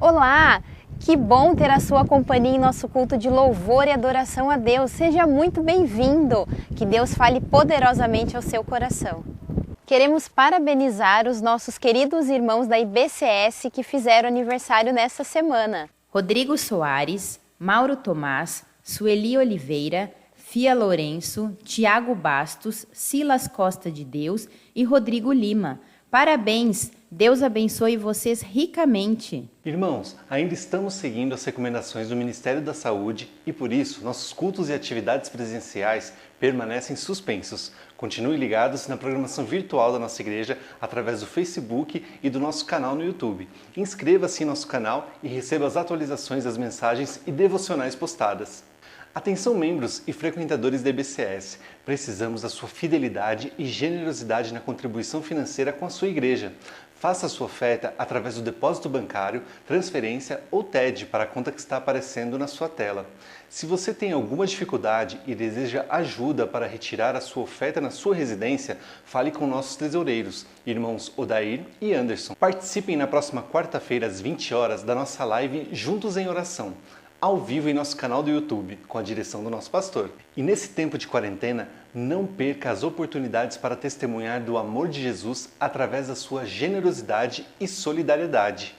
Olá! Que bom ter a sua companhia em nosso culto de louvor e adoração a Deus. Seja muito bem-vindo! Que Deus fale poderosamente ao seu coração. Queremos parabenizar os nossos queridos irmãos da IBCS que fizeram aniversário nesta semana. Rodrigo Soares, Mauro Tomás, Sueli Oliveira, Fia Lourenço, Tiago Bastos, Silas Costa de Deus e Rodrigo Lima. Parabéns! Deus abençoe vocês ricamente. Irmãos, ainda estamos seguindo as recomendações do Ministério da Saúde e por isso nossos cultos e atividades presenciais permanecem suspensos. Continue ligados na programação virtual da nossa igreja através do Facebook e do nosso canal no YouTube. Inscreva-se em nosso canal e receba as atualizações das mensagens e devocionais postadas. Atenção membros e frequentadores da IBCS, precisamos da sua fidelidade e generosidade na contribuição financeira com a sua igreja. Faça a sua oferta através do depósito bancário, transferência ou TED para a conta que está aparecendo na sua tela. Se você tem alguma dificuldade e deseja ajuda para retirar a sua oferta na sua residência, fale com nossos tesoureiros, irmãos Odair e Anderson. Participem na próxima quarta-feira às 20 horas da nossa live Juntos em Oração, ao vivo em nosso canal do YouTube, com a direção do nosso pastor. E nesse tempo de quarentena, não perca as oportunidades para testemunhar do amor de Jesus através da sua generosidade e solidariedade.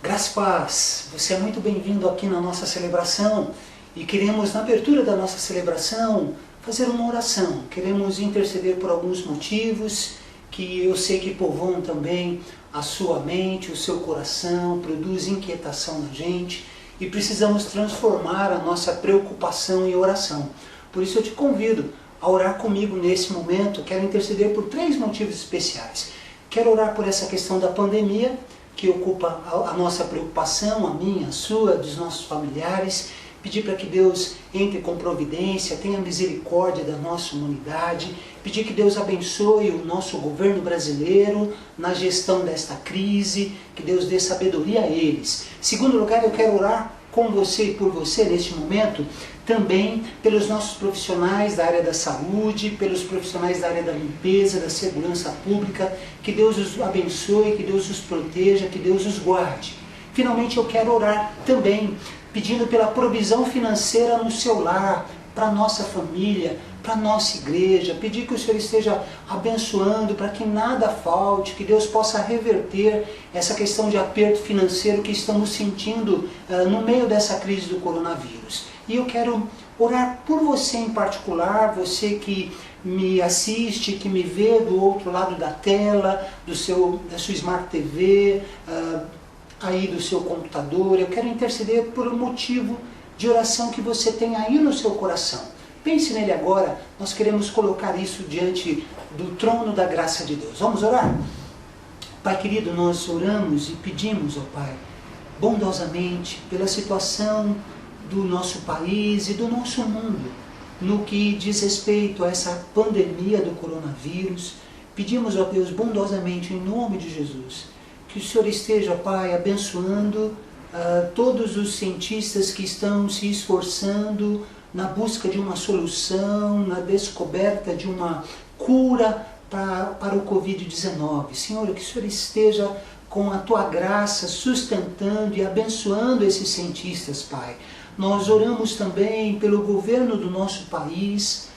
Graças e paz, você é muito bem-vindo aqui na nossa celebração e queremos, na abertura da nossa celebração, fazer uma oração. Queremos interceder por alguns motivos que eu sei que povoam também a sua mente, o seu coração, produz inquietação na gente e precisamos transformar a nossa preocupação em oração. Por isso eu te convido a orar comigo nesse momento. Quero interceder por 3 motivos especiais. Quero orar por essa questão da pandemia, que ocupa a nossa preocupação, a minha, a sua, dos nossos familiares. Pedir para que Deus entre com providência, tenha misericórdia da nossa humanidade. Pedir que Deus abençoe o nosso governo brasileiro na gestão desta crise, que Deus dê sabedoria a eles. Segundo lugar, eu quero orar com você e por você neste momento, também pelos nossos profissionais da área da saúde, pelos profissionais da área da limpeza, da segurança pública, que Deus os abençoe, que Deus os proteja, que Deus os guarde. Finalmente eu quero orar também, pedindo pela provisão financeira no seu lar, para a nossa família, para a nossa igreja, pedir que o Senhor esteja abençoando para que nada falte, que Deus possa reverter essa questão de aperto financeiro que estamos sentindo no meio dessa crise do coronavírus. E eu quero orar por você em particular, você que me assiste, que me vê do outro lado da tela, da sua Smart TV, aí do seu computador. Eu quero interceder por um motivo de oração que você tem aí no seu coração. Pense nele agora, nós queremos colocar isso diante do trono da graça de Deus. Vamos orar? Pai querido, nós oramos e pedimos ao Pai, bondosamente, pela situação do nosso país e do nosso mundo, no que diz respeito a essa pandemia do coronavírus. Pedimos, ó Deus, bondosamente, em nome de Jesus, que o Senhor esteja, Pai, abençoando todos os cientistas que estão se esforçando na busca de uma solução, na descoberta de uma cura para o Covid-19. Senhor, que o Senhor esteja com a Tua graça sustentando e abençoando esses cientistas, Pai. Nós oramos também pelo governo do nosso país,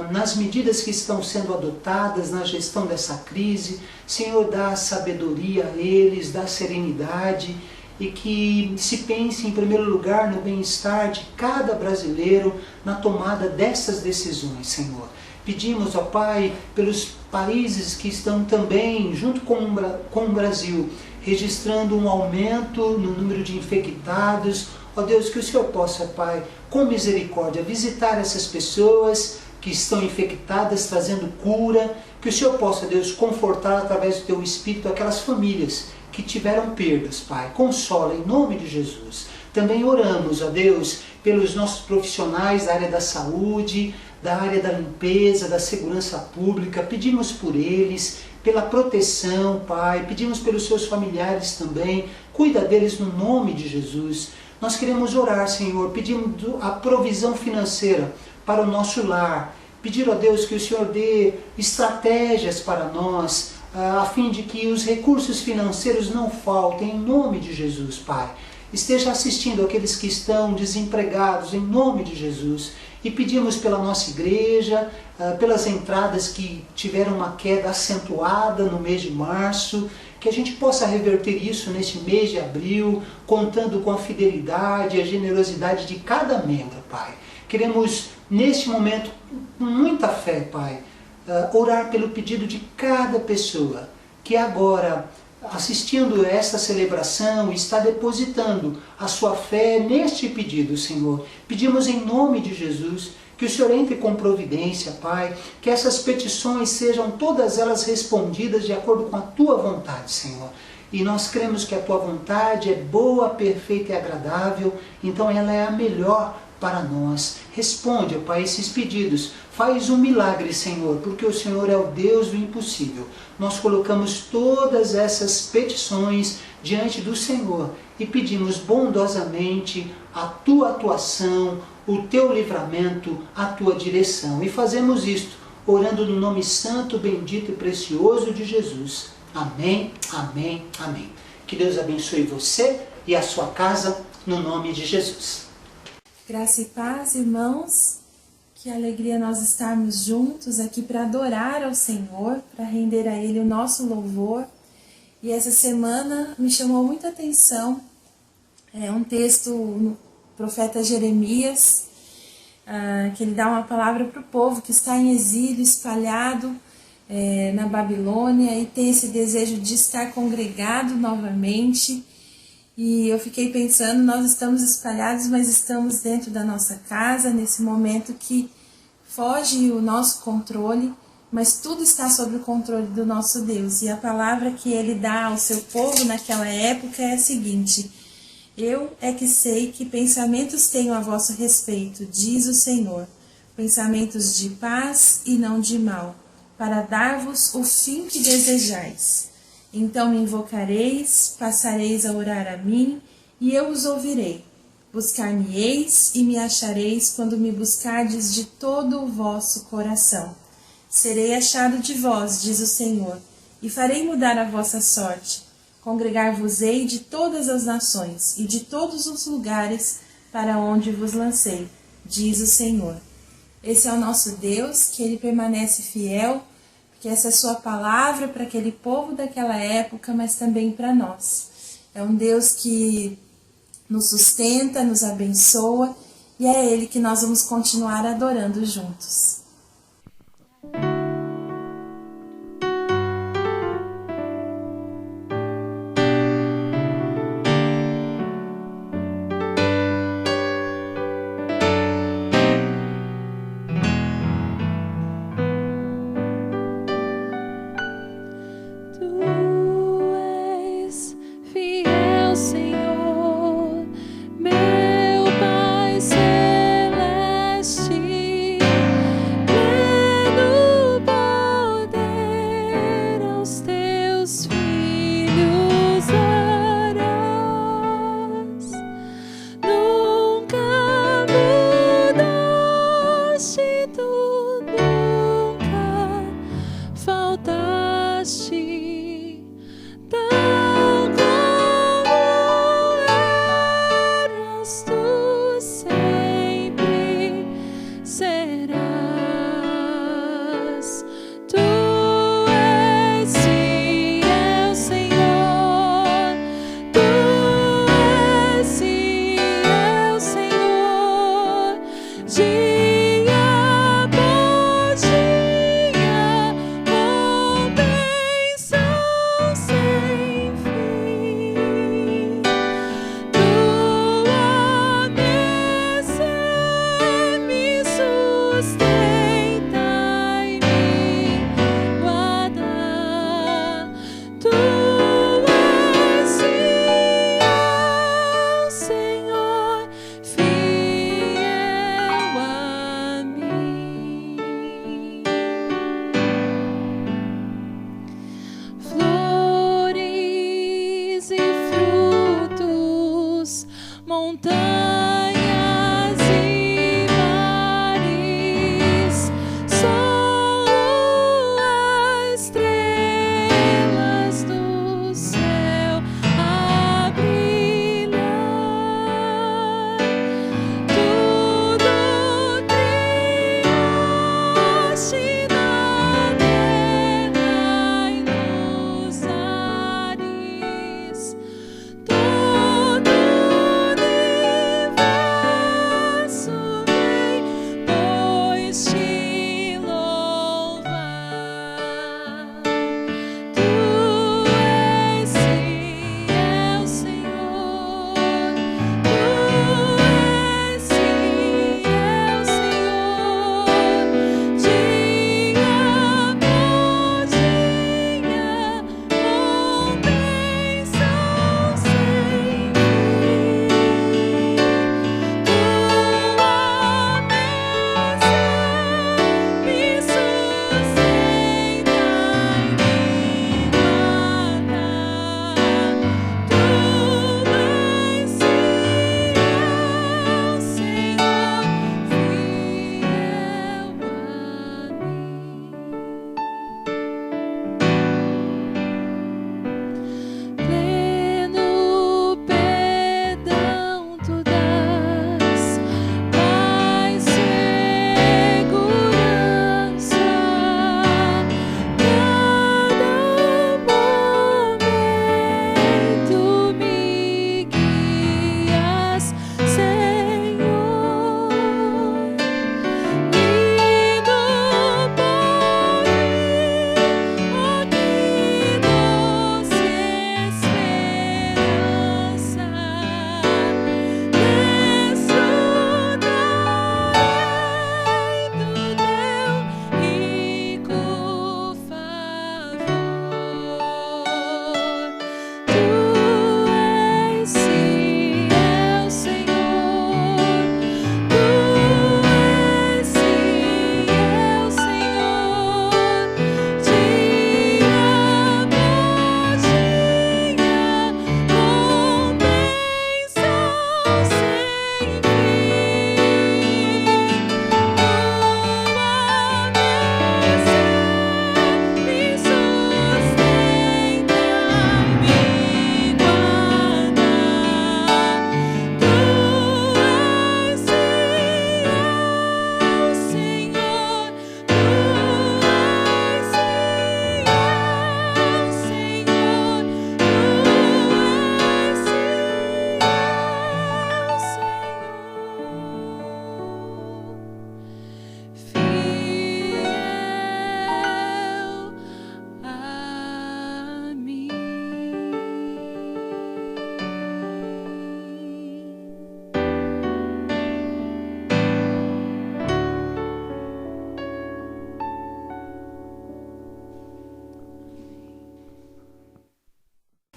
nas medidas que estão sendo adotadas na gestão dessa crise. Senhor, dá sabedoria a eles, dá serenidade e que se pense em primeiro lugar no bem-estar de cada brasileiro na tomada dessas decisões, Senhor. Pedimos, ó Pai, pelos países que estão também, junto com o Brasil, registrando um aumento no número de infectados. Ó Deus, que o Senhor possa, Pai, com misericórdia, visitar essas pessoas que estão infectadas, trazendo cura, que o Senhor possa, Deus, confortar através do Teu Espírito aquelas famílias que tiveram perdas, Pai. Consola em nome de Jesus. Também oramos, ó Deus, pelos nossos profissionais da área da saúde, da área da limpeza, da segurança pública. Pedimos por eles, pela proteção, Pai. Pedimos pelos seus familiares também. Cuida deles no nome de Jesus. Nós queremos orar, Senhor, pedindo a provisão financeira para o nosso lar. Pedir a Deus que o Senhor dê estratégias para nós, a fim de que os recursos financeiros não faltem, em nome de Jesus, Pai. Esteja assistindo aqueles que estão desempregados, em nome de Jesus. E pedimos pela nossa igreja, pelas entradas que tiveram uma queda acentuada no mês de março, que a gente possa reverter isso neste mês de abril, contando com a fidelidade e a generosidade de cada membro, Pai. Queremos, neste momento, com muita fé, Pai, orar pelo pedido de cada pessoa que agora, assistindo esta celebração, está depositando a sua fé neste pedido, Senhor. Pedimos em nome de Jesus que o Senhor entre com providência, Pai, que essas petições sejam todas elas respondidas de acordo com a Tua vontade, Senhor. E nós cremos que a Tua vontade é boa, perfeita e agradável, então ela é a melhor para nós. Responde, ó Pai, esses pedidos. Faz um milagre, Senhor, porque o Senhor é o Deus do impossível. Nós colocamos todas essas petições diante do Senhor e pedimos bondosamente a Tua atuação, o Teu livramento, a Tua direção. E fazemos isto orando no nome santo, bendito e precioso de Jesus. Amém, amém, amém. Que Deus abençoe você e a sua casa, no nome de Jesus. Graça e paz, irmãos. Que alegria nós estarmos juntos aqui para adorar ao Senhor, para render a Ele o nosso louvor. E essa semana me chamou muita atenção, um texto no profeta Jeremias, que ele dá uma palavra para o povo que está em exílio, espalhado na Babilônia e tem esse desejo de estar congregado novamente. E eu fiquei pensando, nós estamos espalhados, mas estamos dentro da nossa casa, nesse momento que foge o nosso controle, mas tudo está sob o controle do nosso Deus. E a palavra que Ele dá ao seu povo naquela época é a seguinte: eu é que sei que pensamentos tenho a vosso respeito, diz o Senhor, pensamentos de paz e não de mal, para dar-vos o fim que desejais. Então me invocareis, passareis a orar a mim, e eu os ouvirei. Buscar-me-eis e me achareis quando me buscardes de todo o vosso coração. Serei achado de vós, diz o Senhor, e farei mudar a vossa sorte. Congregar-vos-ei de todas as nações e de todos os lugares para onde vos lancei, diz o Senhor. Esse é o nosso Deus, que Ele permanece fiel, que essa é a sua palavra para aquele povo daquela época, mas também para nós. É um Deus que nos sustenta, nos abençoa, e é Ele que nós vamos continuar adorando juntos.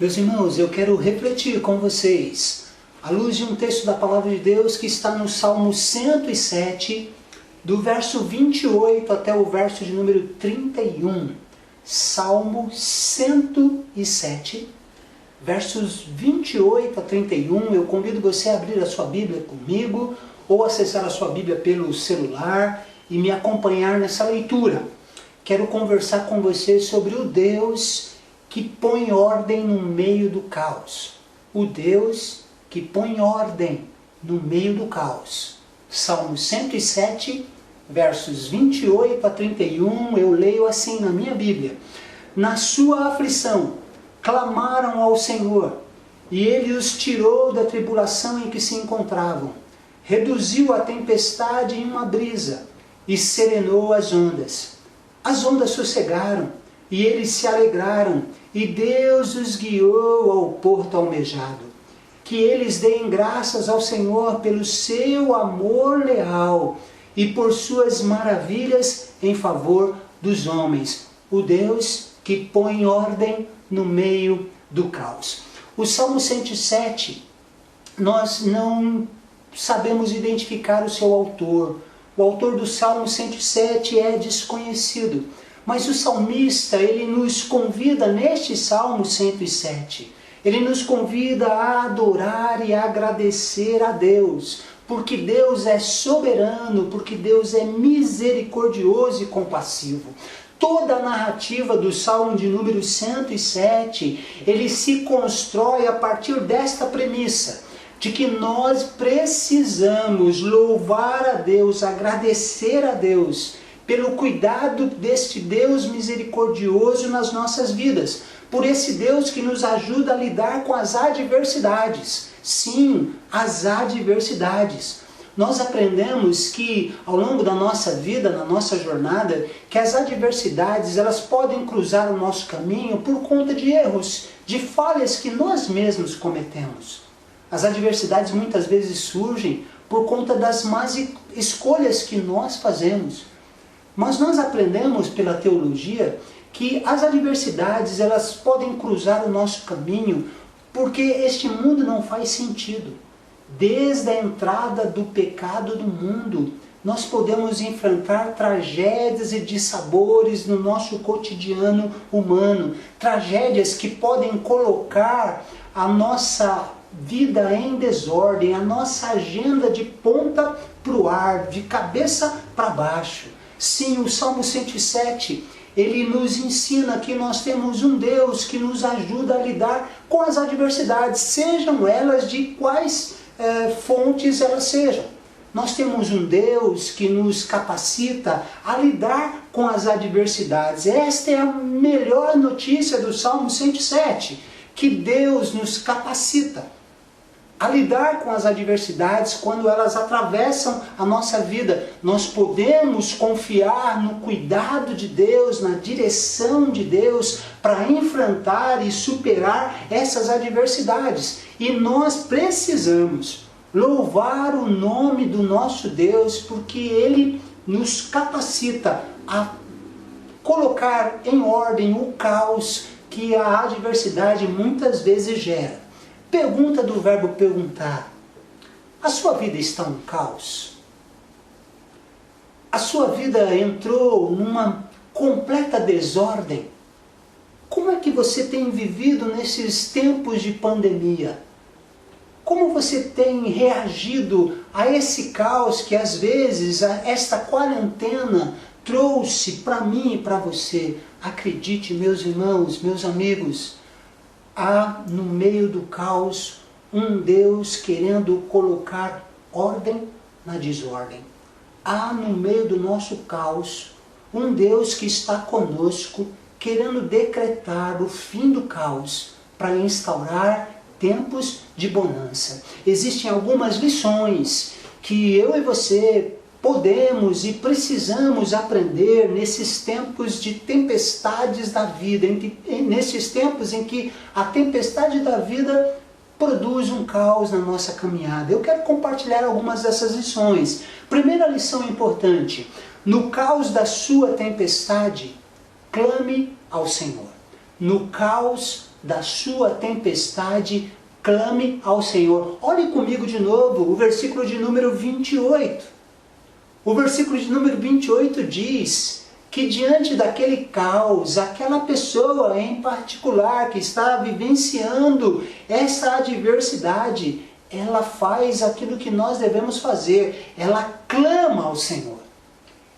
Meus irmãos, eu quero refletir com vocês, à luz de um texto da Palavra de Deus que está no Salmo 107, do verso 28 até o verso de número 31. Salmo 107, versos 28 a 31. Eu convido você a abrir a sua Bíblia comigo, ou acessar a sua Bíblia pelo celular e me acompanhar nessa leitura. Quero conversar com você sobre o Deus que põe ordem no meio do caos. O Deus que põe ordem no meio do caos. Salmo 107, versos 28 a 31, eu leio assim na minha Bíblia. Na sua aflição, clamaram ao Senhor, e Ele os tirou da tribulação em que se encontravam. Reduziu a tempestade em uma brisa, e serenou as ondas. As ondas sossegaram, e eles se alegraram, e Deus os guiou ao porto almejado. Que eles deem graças ao Senhor pelo seu amor leal, e por suas maravilhas em favor dos homens. O Deus que põe ordem no meio do caos. O Salmo 107, nós não sabemos identificar o seu autor. O autor do Salmo 107 é desconhecido. Mas o salmista, ele nos convida neste Salmo 107. Ele nos convida a adorar e a agradecer a Deus. Porque Deus é soberano, porque Deus é misericordioso e compassivo. Toda a narrativa do Salmo de número 107, ele se constrói a partir desta premissa, de que nós precisamos louvar a Deus, agradecer a Deus, pelo cuidado deste Deus misericordioso nas nossas vidas, por esse Deus que nos ajuda a lidar com as adversidades. Sim, as adversidades. Nós aprendemos que ao longo da nossa vida, na nossa jornada, que as adversidades elas podem cruzar o nosso caminho por conta de erros, de falhas que nós mesmos cometemos. As adversidades muitas vezes surgem por conta das más escolhas que nós fazemos. Mas nós aprendemos pela teologia que as adversidades elas podem cruzar o nosso caminho porque este mundo não faz sentido. Desde a entrada do pecado do mundo, nós podemos enfrentar tragédias e dissabores no nosso cotidiano humano. Tragédias que podem colocar a nossa vida em desordem, a nossa agenda de ponta para o ar, de cabeça para baixo. Sim, o Salmo 107, ele nos ensina que nós temos um Deus que nos ajuda a lidar com as adversidades, sejam elas de quais fontes elas sejam. Nós temos um Deus que nos capacita a lidar com as adversidades. Esta é a melhor notícia do Salmo 107, que Deus nos capacita a lidar com as adversidades quando elas atravessam a nossa vida. Nós podemos confiar no cuidado de Deus, na direção de Deus para enfrentar e superar essas adversidades. E nós precisamos louvar o nome do nosso Deus porque Ele nos capacita a colocar em ordem o caos que a adversidade muitas vezes gera. Pergunta do verbo perguntar. A sua vida está um caos? A sua vida entrou numa completa desordem? Como é que você tem vivido nesses tempos de pandemia? Como você tem reagido a esse caos que às vezes esta quarentena trouxe para mim e para você? Acredite, meus irmãos, meus amigos, há no meio do caos um Deus querendo colocar ordem na desordem. Há no meio do nosso caos um Deus que está conosco querendo decretar o fim do caos para instaurar tempos de bonança. Existem algumas lições que eu e você podemos e precisamos aprender nesses tempos de tempestades da vida, nesses tempos em que a tempestade da vida produz um caos na nossa caminhada. Eu quero compartilhar algumas dessas lições. Primeira lição importante: no caos da sua tempestade, clame ao Senhor. No caos da sua tempestade, clame ao Senhor. Olhe comigo de novo o versículo de número 28. O versículo de número 28 diz que diante daquele caos, aquela pessoa em particular que está vivenciando essa adversidade, ela faz aquilo que nós devemos fazer, ela clama ao Senhor.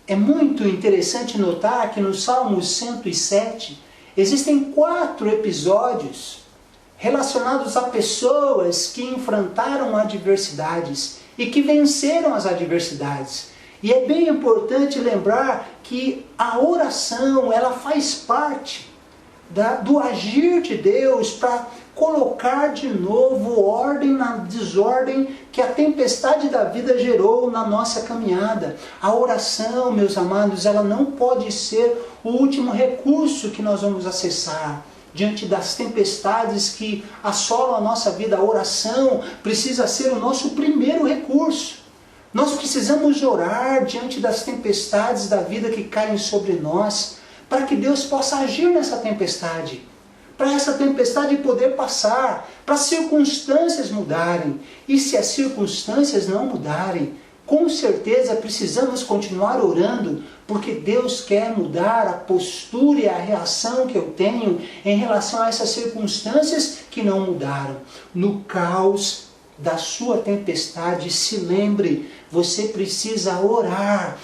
É muito interessante notar que no Salmo 107 existem 4 episódios relacionados a pessoas que enfrentaram adversidades e que venceram as adversidades. E é bem importante lembrar que a oração, ela faz parte do agir de Deus para colocar de novo ordem na desordem que a tempestade da vida gerou na nossa caminhada. A oração, meus amados, ela não pode ser o último recurso que nós vamos acessar. Diante das tempestades que assolam a nossa vida, a oração precisa ser o nosso primeiro recurso. Nós precisamos orar diante das tempestades da vida que caem sobre nós, para que Deus possa agir nessa tempestade, para essa tempestade poder passar, para as circunstâncias mudarem. E se as circunstâncias não mudarem, com certeza precisamos continuar orando, porque Deus quer mudar a postura e a reação que eu tenho em relação a essas circunstâncias que não mudaram. No caos da sua tempestade, se lembre, você precisa orar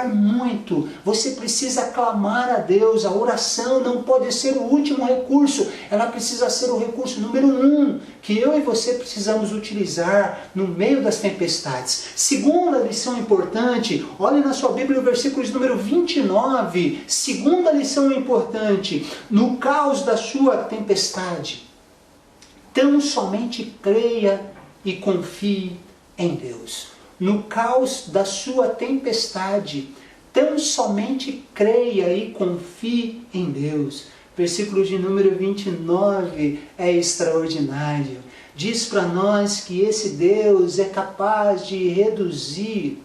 muito, você precisa clamar a Deus. A oração não pode ser o último recurso, ela precisa ser o recurso número 1, que eu e você precisamos utilizar no meio das tempestades. Segunda lição importante, olhe na sua Bíblia o versículo de número 29, segunda lição importante, no caos da sua tempestade, tão somente creia e confie em Deus. No caos da sua tempestade, tão somente creia e confie em Deus. Versículo de número 29 é extraordinário. Diz para nós que esse Deus é capaz de reduzir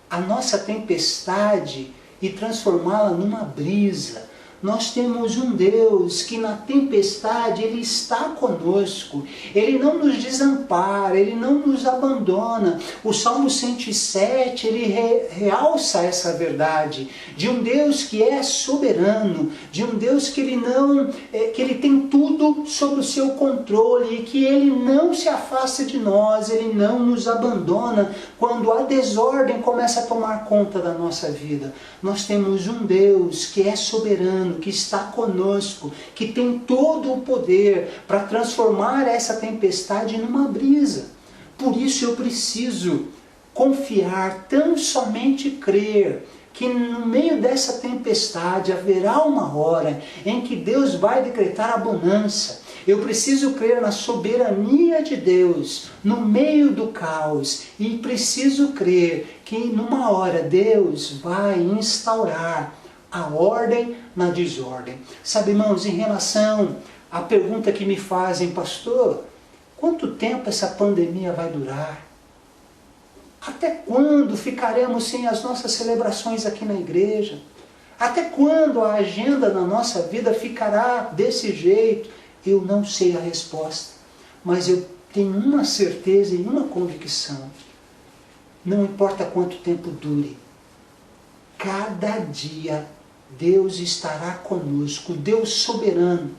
a nossa tempestade e transformá-la numa brisa. Nós temos um Deus que na tempestade Ele está conosco, Ele não nos desampara, Ele não nos abandona. O Salmo 107, ele realça essa verdade, de um Deus que é soberano, de um Deus que Ele tem tudo sob o seu controle, e que Ele não se afasta de nós, Ele não nos abandona quando a desordem começa a tomar conta da nossa vida. Nós temos um Deus que é soberano, que está conosco, que tem todo o poder para transformar essa tempestade numa brisa. Por isso eu preciso confiar, tão somente crer, que no meio dessa tempestade haverá uma hora em que Deus vai decretar a bonança. Eu preciso crer na soberania de Deus no meio do caos, e preciso crer que numa hora Deus vai instaurar a ordem na desordem. Sabe, irmãos, em relação à pergunta que me fazem, pastor, quanto tempo essa pandemia vai durar? Até quando ficaremos sem as nossas celebrações aqui na igreja? Até quando a agenda na nossa vida ficará desse jeito? Eu não sei a resposta, mas eu tenho uma certeza e uma convicção. Não importa quanto tempo dure, cada dia Deus estará conosco. Deus soberano,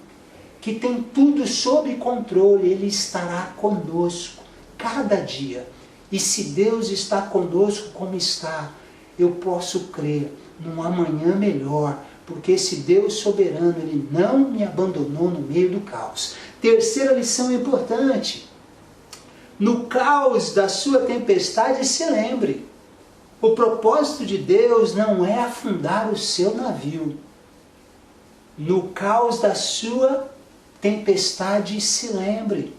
que tem tudo sob controle, Ele estará conosco cada dia. E se Deus está conosco como está, eu posso crer num amanhã melhor, porque esse Deus soberano, Ele não me abandonou no meio do caos. Terceira lição importante: no caos da sua tempestade, se lembre, o propósito de Deus não é afundar o seu navio. No caos da sua tempestade, se lembre,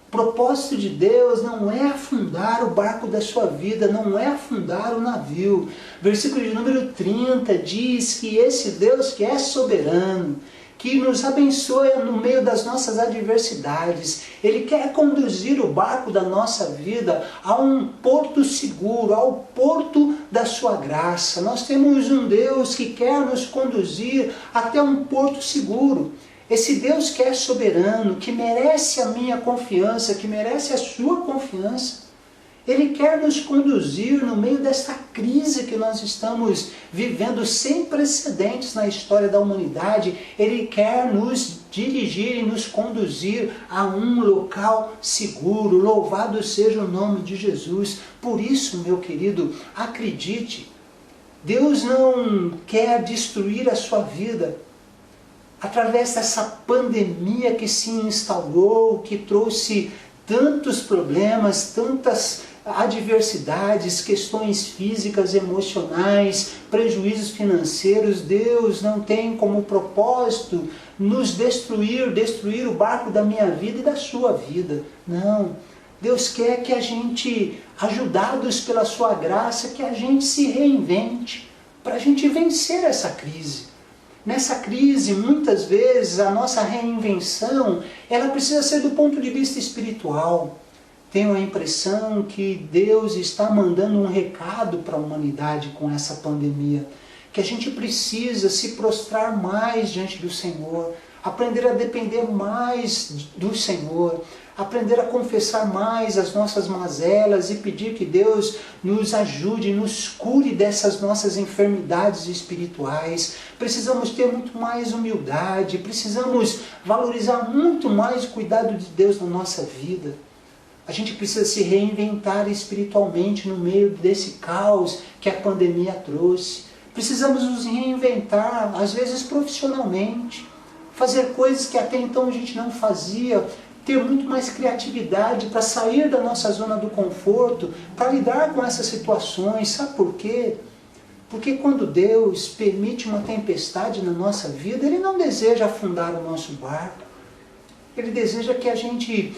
o propósito de Deus não é afundar o barco da sua vida, não é afundar o navio. Versículo de número 30 diz que esse Deus que é soberano, que nos abençoa no meio das nossas adversidades, Ele quer conduzir o barco da nossa vida a um porto seguro, ao porto da sua graça. Nós temos um Deus que quer nos conduzir até um porto seguro. Esse Deus que é soberano, que merece a minha confiança, que merece a sua confiança, Ele quer nos conduzir no meio desta crise que nós estamos vivendo sem precedentes na história da humanidade. Ele quer nos dirigir e nos conduzir a um local seguro. Louvado seja o nome de Jesus. Por isso, meu querido, acredite, Deus não quer destruir a sua vida através dessa pandemia que se instaurou, que trouxe tantos problemas, tantas adversidades, questões físicas, emocionais, prejuízos financeiros. Deus não tem como propósito nos destruir o barco da minha vida e da sua vida. Não. Deus quer que a gente, ajudados pela sua graça, que a gente se reinvente para a gente vencer essa crise. Nessa crise, muitas vezes, a nossa reinvenção, ela precisa ser do ponto de vista espiritual. Tenho a impressão que Deus está mandando um recado para a humanidade com essa pandemia, que a gente precisa se prostrar mais diante do Senhor, aprender a depender mais do Senhor, aprender a confessar mais as nossas mazelas e pedir que Deus nos ajude, nos cure dessas nossas enfermidades espirituais. Precisamos ter muito mais humildade, precisamos valorizar muito mais o cuidado de Deus na nossa vida. A gente precisa se reinventar espiritualmente no meio desse caos que a pandemia trouxe. Precisamos nos reinventar, às vezes profissionalmente, fazer coisas que até então a gente não fazia, ter muito mais criatividade para sair da nossa zona do conforto, para lidar com essas situações. Sabe por quê? Porque quando Deus permite uma tempestade na nossa vida, Ele não deseja afundar o nosso barco. Ele deseja que a gente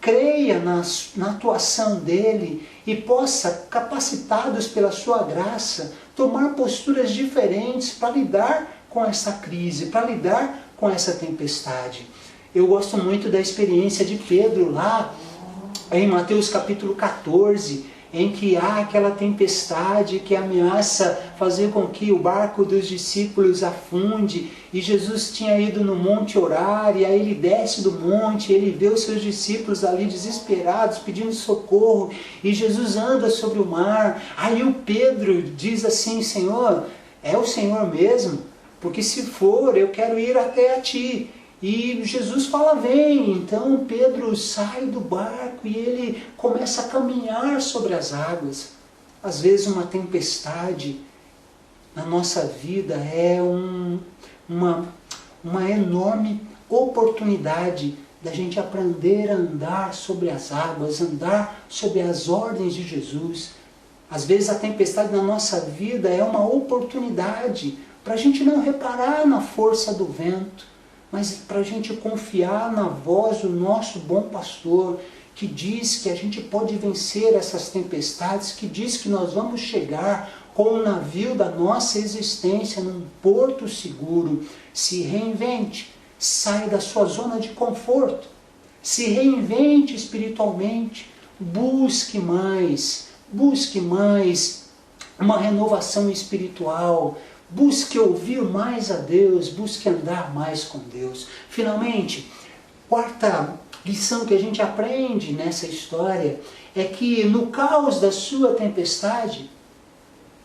creia na atuação dEle e possa, capacitados pela sua graça, tomar posturas diferentes para lidar com essa crise, para lidar com essa tempestade. Eu gosto muito da experiência de Pedro lá em Mateus capítulo 14, em que há aquela tempestade que ameaça fazer com que o barco dos discípulos afunde, e Jesus tinha ido no monte orar, e aí ele desce do monte, ele vê os seus discípulos ali desesperados, pedindo socorro, e Jesus anda sobre o mar. Aí o Pedro diz assim: Senhor, é o Senhor mesmo? Porque se for, eu quero ir até a ti. E Jesus fala: vem. Então Pedro sai do barco e ele começa a caminhar sobre as águas. Às vezes uma tempestade na nossa vida é uma enorme oportunidade da gente aprender a andar sobre as águas, andar sobre as ordens de Jesus. Às vezes a tempestade na nossa vida é uma oportunidade para a gente não reparar na força do vento, mas para a gente confiar na voz do nosso bom pastor, que diz que a gente pode vencer essas tempestades, que diz que nós vamos chegar com o navio da nossa existência num porto seguro. Se reinvente, saia da sua zona de conforto, se reinvente espiritualmente, busque mais uma renovação espiritual, busque ouvir mais a Deus, busque andar mais com Deus. Finalmente, quarta lição que a gente aprende nessa história é que no caos da sua tempestade,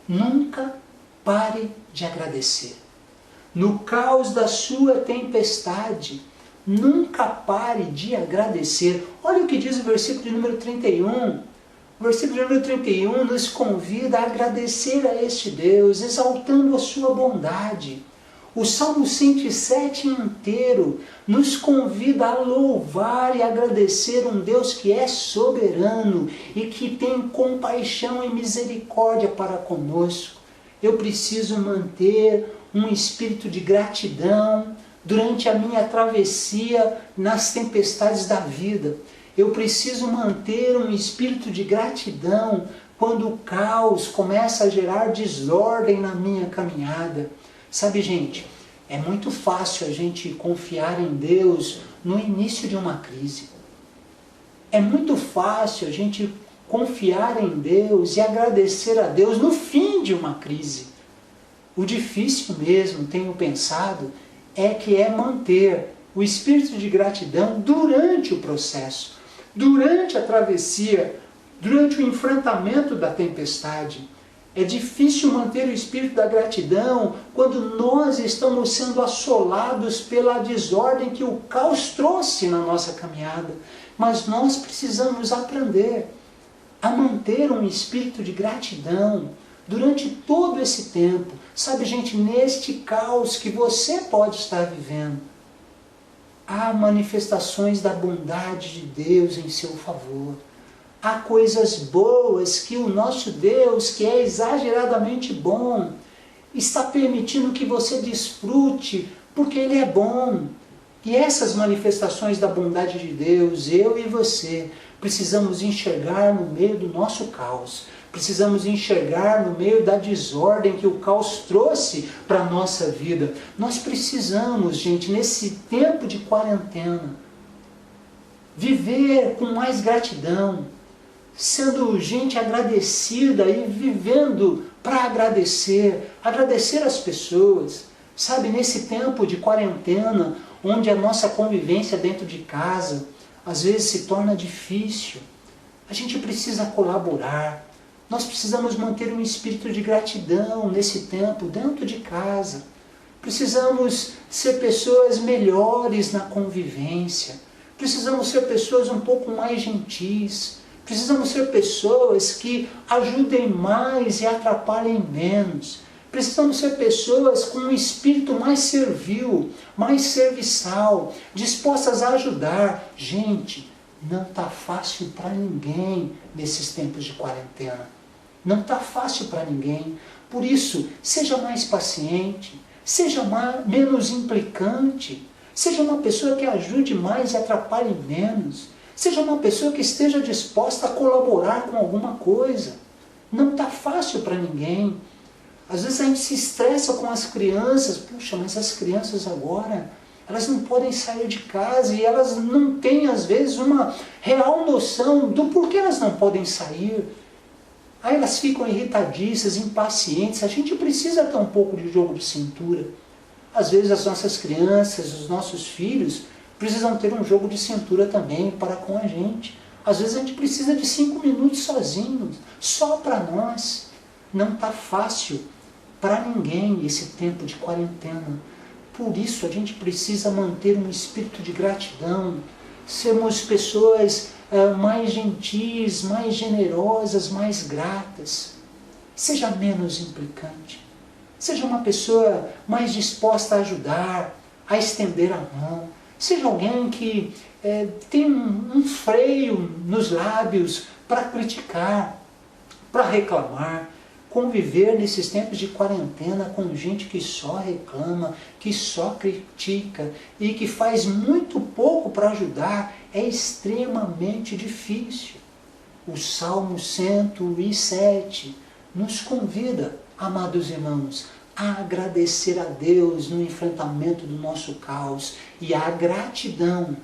nunca pare de agradecer. No caos da sua tempestade, nunca pare de agradecer. Olha o que diz o versículo de número 31. O versículo número 31 nos convida a agradecer a este Deus, exaltando a sua bondade. O Salmo 107 inteiro nos convida a louvar e agradecer um Deus que é soberano e que tem compaixão e misericórdia para conosco. Eu preciso manter um espírito de gratidão durante a minha travessia nas tempestades da vida. Eu preciso manter um espírito de gratidão quando o caos começa a gerar desordem na minha caminhada. Sabe, gente, é muito fácil a gente confiar em Deus no início de uma crise. É muito fácil a gente confiar em Deus e agradecer a Deus no fim de uma crise. O difícil mesmo, tenho pensado, é manter o espírito de gratidão durante o processo, durante a travessia, durante o enfrentamento da tempestade. É difícil manter o espírito da gratidão quando nós estamos sendo assolados pela desordem que o caos trouxe na nossa caminhada. Mas nós precisamos aprender a manter um espírito de gratidão durante todo esse tempo. Sabe, gente, neste caos que você pode estar vivendo, há manifestações da bondade de Deus em seu favor. Há coisas boas que o nosso Deus, que é exageradamente bom, está permitindo que você desfrute, porque Ele é bom. E essas manifestações da bondade de Deus, eu e você, precisamos enxergar no meio do nosso caos. Precisamos enxergar no meio da desordem que o caos trouxe para a nossa vida. Nós precisamos, gente, nesse tempo de quarentena, viver com mais gratidão, sendo gente agradecida e vivendo para agradecer as pessoas. Sabe, nesse tempo de quarentena, onde a nossa convivência dentro de casa às vezes se torna difícil, a gente precisa colaborar. Nós precisamos manter um espírito de gratidão nesse tempo dentro de casa. Precisamos ser pessoas melhores na convivência. Precisamos ser pessoas um pouco mais gentis. Precisamos ser pessoas que ajudem mais e atrapalhem menos. Precisamos ser pessoas com um espírito mais servil, mais serviçal, dispostas a ajudar. Gente, não está fácil para ninguém nesses tempos de quarentena. Não está fácil para ninguém. Por isso, seja mais paciente, seja menos implicante, seja uma pessoa que ajude mais e atrapalhe menos. Seja uma pessoa que esteja disposta a colaborar com alguma coisa. Não está fácil para ninguém. Às vezes a gente se estressa com as crianças. Puxa, mas as crianças agora, elas não podem sair de casa e elas não têm, às vezes, uma real noção do porquê elas não podem sair. Aí elas ficam irritadiças, impacientes. A gente precisa ter um pouco de jogo de cintura. Às vezes as nossas crianças, os nossos filhos, precisam ter um jogo de cintura também para com a gente. Às vezes a gente precisa de 5 minutos sozinhos, só para nós. Não está fácil para ninguém esse tempo de quarentena. Por isso a gente precisa manter um espírito de gratidão, sermos pessoas mais gentis, mais generosas, mais gratas. Seja menos implicante. Seja uma pessoa mais disposta a ajudar, a estender a mão. Seja alguém que tem um freio nos lábios para criticar, para reclamar. Conviver nesses tempos de quarentena com gente que só reclama, que só critica e que faz muito pouco para ajudar é extremamente difícil. O Salmo 107 nos convida, amados irmãos, a agradecer a Deus no enfrentamento do nosso caos. E a gratidão,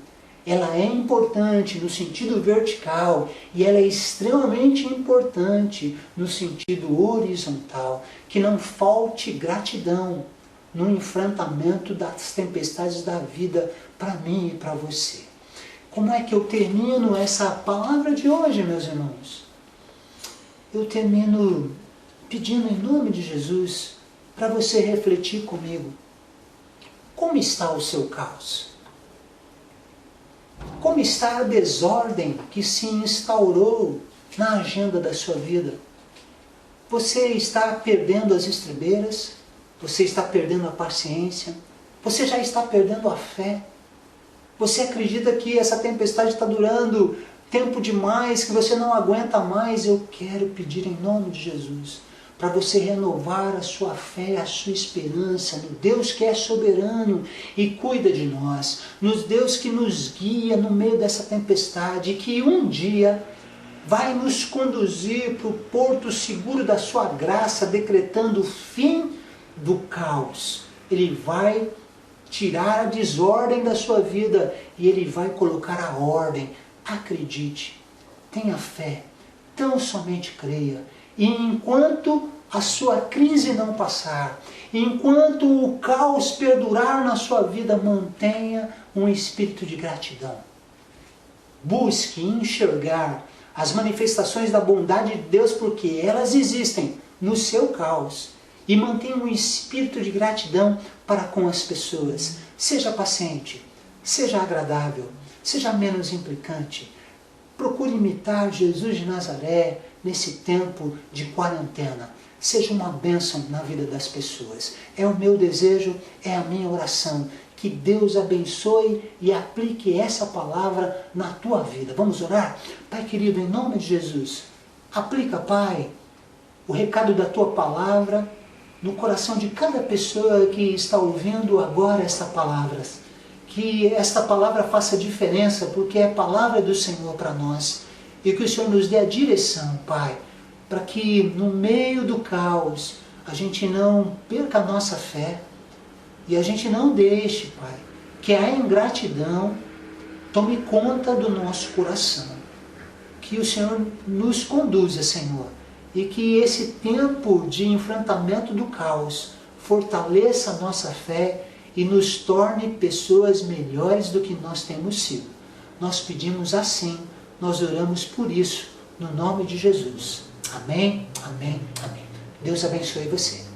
ela é importante no sentido vertical e ela é extremamente importante no sentido horizontal. Que não falte gratidão no enfrentamento das tempestades da vida para mim e para você. Como é que eu termino essa palavra de hoje, meus irmãos? Eu termino pedindo em nome de Jesus para você refletir comigo. Como está o seu caos? Como está a desordem que se instaurou na agenda da sua vida? Você está perdendo as estribeiras? Você está perdendo a paciência? Você já está perdendo a fé? Você acredita que essa tempestade está durando tempo demais, que você não aguenta mais? Eu quero pedir em nome de Jesus para você renovar a sua fé, a sua esperança no Deus que é soberano e cuida de nós, no Deus que nos guia no meio dessa tempestade e que um dia vai nos conduzir para o porto seguro da sua graça, decretando o fim do caos. Ele vai tirar a desordem da sua vida e Ele vai colocar a ordem. Acredite, tenha fé, tão somente creia. E enquanto a sua crise não passar, enquanto o caos perdurar na sua vida, mantenha um espírito de gratidão. Busque enxergar as manifestações da bondade de Deus, porque elas existem no seu caos. E mantenha um espírito de gratidão para com as pessoas. Seja paciente, seja agradável, seja menos implicante. Procure imitar Jesus de Nazaré nesse tempo de quarentena. Seja uma bênção na vida das pessoas. É o meu desejo, é a minha oração. Que Deus abençoe e aplique essa palavra na tua vida. Vamos orar? Pai querido, em nome de Jesus, aplica, Pai, o recado da tua palavra no coração de cada pessoa que está ouvindo agora esta palavra. Que esta palavra faça diferença, porque é a palavra do Senhor para nós. E que o Senhor nos dê a direção, Pai, para que no meio do caos a gente não perca a nossa fé e a gente não deixe, Pai, que a ingratidão tome conta do nosso coração. Que o Senhor nos conduza, Senhor, e que esse tempo de enfrentamento do caos fortaleça a nossa fé e nos torne pessoas melhores do que nós temos sido. Nós pedimos assim, nós oramos por isso, no nome de Jesus. Amém, amém, amém. Deus abençoe você.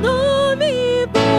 Nome bom.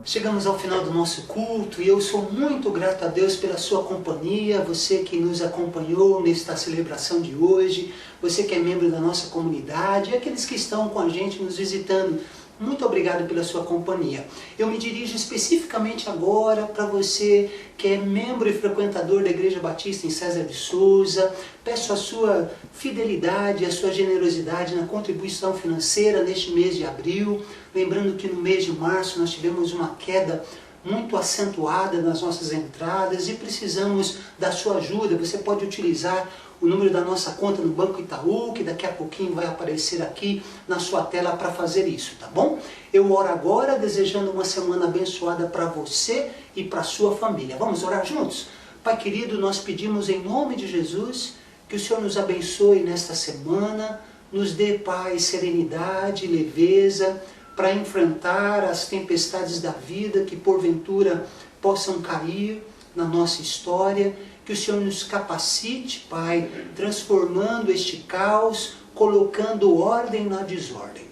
Chegamos ao final do nosso culto e eu sou muito grato a Deus pela sua companhia, você que nos acompanhou nesta celebração de hoje, você que é membro da nossa comunidade e aqueles que estão com a gente nos visitando. Muito obrigado pela sua companhia. Eu me dirijo especificamente agora para você que é membro e frequentador da Igreja Batista em César de Souza. Peço a sua fidelidade, a sua generosidade na contribuição financeira neste mês de abril. Lembrando que no mês de março nós tivemos uma queda muito acentuada nas nossas entradas e precisamos da sua ajuda. Você pode utilizar o número da nossa conta no Banco Itaú, que daqui a pouquinho vai aparecer aqui na sua tela para fazer isso, tá bom? Eu oro agora desejando uma semana abençoada para você e para a sua família. Vamos orar juntos? Pai querido, nós pedimos em nome de Jesus que o Senhor nos abençoe nesta semana, nos dê paz, serenidade, leveza, para enfrentar as tempestades da vida que porventura possam cair na nossa história, que o Senhor nos capacite, Pai, transformando este caos, colocando ordem na desordem.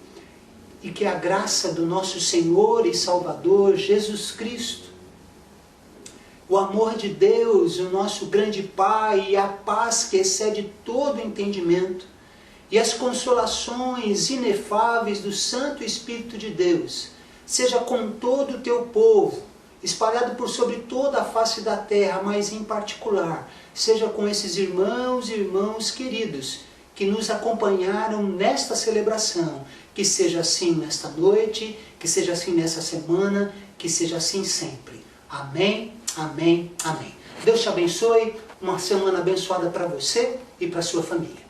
E que a graça do nosso Senhor e Salvador Jesus Cristo, o amor de Deus, o nosso grande Pai, e a paz que excede todo entendimento, e as consolações inefáveis do Santo Espírito de Deus, seja com todo o teu povo, espalhado por sobre toda a face da terra, mas em particular, seja com esses irmãos e irmãs queridos que nos acompanharam nesta celebração, que seja assim nesta noite, que seja assim nessa semana, que seja assim sempre. Amém, amém, amém. Deus te abençoe, uma semana abençoada para você e para sua família.